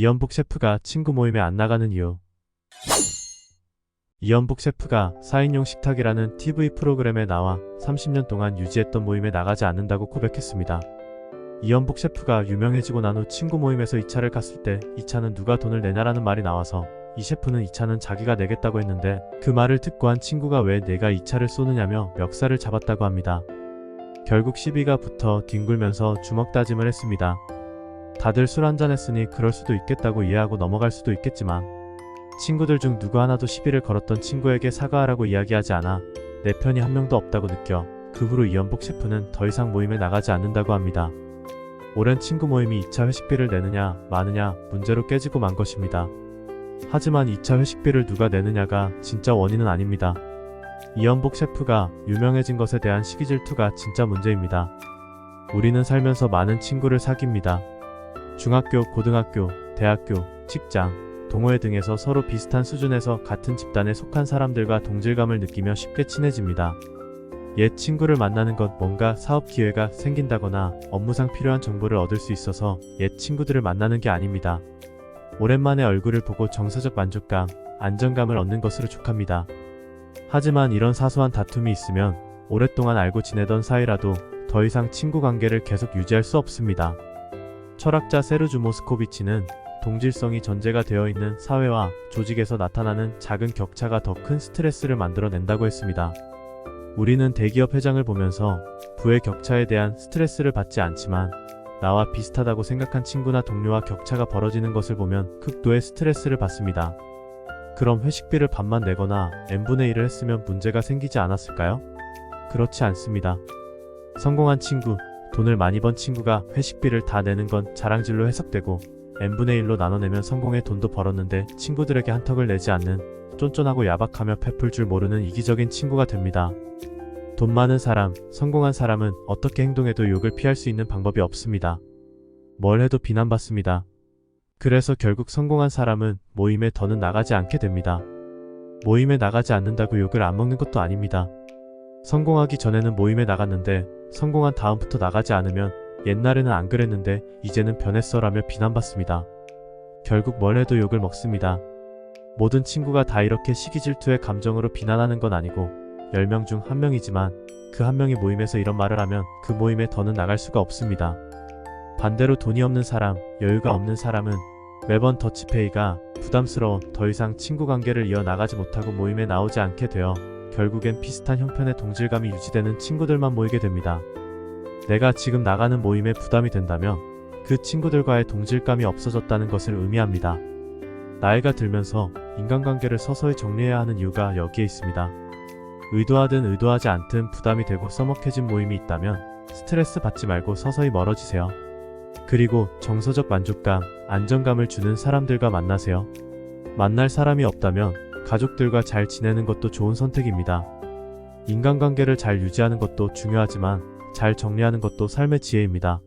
이연복 셰프가 친구 모임에 안 나가는 이유. 이연복 셰프가 4인용 식탁이라는 TV 프로그램에 나와 30년 동안 유지했던 모임에 나가지 않는다고 고백했습니다. 이연복 셰프가 유명해지고 난 후 친구 모임에서 2차를 갔을 때 2차는 누가 돈을 내냐라는 말이 나와서 이 셰프는 2차는 자기가 내겠다고 했는데 그 말을 듣고 한 친구가 왜 내가 2차를 쏘느냐며 멱살을 잡았다고 합니다. 결국 시비가 붙어 뒹굴면서 주먹 다짐을 했습니다. 다들 술 한잔 했으니 그럴 수도 있겠다고 이해하고 넘어갈 수도 있겠지만 친구들 중 누구 하나도 시비를 걸었던 친구에게 사과하라고 이야기하지 않아 내 편이 한 명도 없다고 느껴 그 후로 이연복 셰프는 더 이상 모임에 나가지 않는다고 합니다. 오랜 친구 모임이 2차 회식비를 내느냐 마느냐 문제로 깨지고 만 것입니다. 하지만 2차 회식비를 누가 내느냐가 진짜 원인은 아닙니다. 이연복 셰프가 유명해진 것에 대한 시기 질투가 진짜 문제입니다. 우리는 살면서 많은 친구를 사귀입니다. 중학교, 고등학교, 대학교, 직장, 동호회 등에서 서로 비슷한 수준에서 같은 집단에 속한 사람들과 동질감을 느끼며 쉽게 친해집니다. 옛 친구를 만나는 것 뭔가 사업 기회가 생긴다거나 업무상 필요한 정보를 얻을 수 있어서 옛 친구들을 만나는 게 아닙니다. 오랜만에 얼굴을 보고 정서적 만족감, 안정감을 얻는 것으로 족합니다. 하지만 이런 사소한 다툼이 있으면 오랫동안 알고 지내던 사이라도 더 이상 친구 관계를 계속 유지할 수 없습니다. 철학자 세르주 모스코비치는 동질성이 전제가 되어 있는 사회와 조직에서 나타나는 작은 격차가 더 큰 스트레스를 만들어낸다고 했습니다. 우리는 대기업 회장을 보면서 부의 격차에 대한 스트레스를 받지 않지만 나와 비슷하다고 생각한 친구나 동료와 격차가 벌어지는 것을 보면 극도의 스트레스를 받습니다. 그럼 회식비를 반만 내거나 n분의 1을 했으면 문제가 생기지 않았을까요? 그렇지 않습니다. 성공한 친구, 돈을 많이 번 친구가 회식비를 다 내는 건 자랑질로 해석되고 n분의 1로 나눠내면 성공의 돈도 벌었는데 친구들에게 한턱을 내지 않는 쫀쫀하고 야박하며 베풀 줄 모르는 이기적인 친구가 됩니다. 돈 많은 사람, 성공한 사람은 어떻게 행동해도 욕을 피할 수 있는 방법이 없습니다. 뭘 해도 비난받습니다. 그래서 결국 성공한 사람은 모임에 더는 나가지 않게 됩니다. 모임에 나가지 않는다고 욕을 안 먹는 것도 아닙니다. 성공하기 전에는 모임에 나갔는데 성공한 다음부터 나가지 않으면 옛날에는 안 그랬는데 이제는 변했어라며 비난받습니다. 결국 뭘 해도 욕을 먹습니다. 모든 친구가 다 이렇게 시기 질투의 감정으로 비난하는 건 아니고 10명 중 1명이지만 그 1명이 모임에서 이런 말을 하면 그 모임에 더는 나갈 수가 없습니다. 반대로 돈이 없는 사람, 여유가 없는 사람은 매번 더치페이가 부담스러워 더 이상 친구 관계를 이어나가지 못하고 모임에 나오지 않게 되어 결국엔 비슷한 형편의 동질감이 유지되는 친구들만 모이게 됩니다. 내가 지금 나가는 모임에 부담이 된다면 그 친구들과의 동질감이 없어졌다는 것을 의미합니다. 나이가 들면서 인간관계를 서서히 정리해야 하는 이유가 여기에 있습니다. 의도하든 의도하지 않든 부담이 되고 써먹해진 모임이 있다면 스트레스 받지 말고 서서히 멀어지세요. 그리고 정서적 만족감, 안정감을 주는 사람들과 만나세요. 만날 사람이 없다면 가족들과 잘 지내는 것도 좋은 선택입니다. 인간관계를 잘 유지하는 것도 중요하지만 잘 정리하는 것도 삶의 지혜입니다.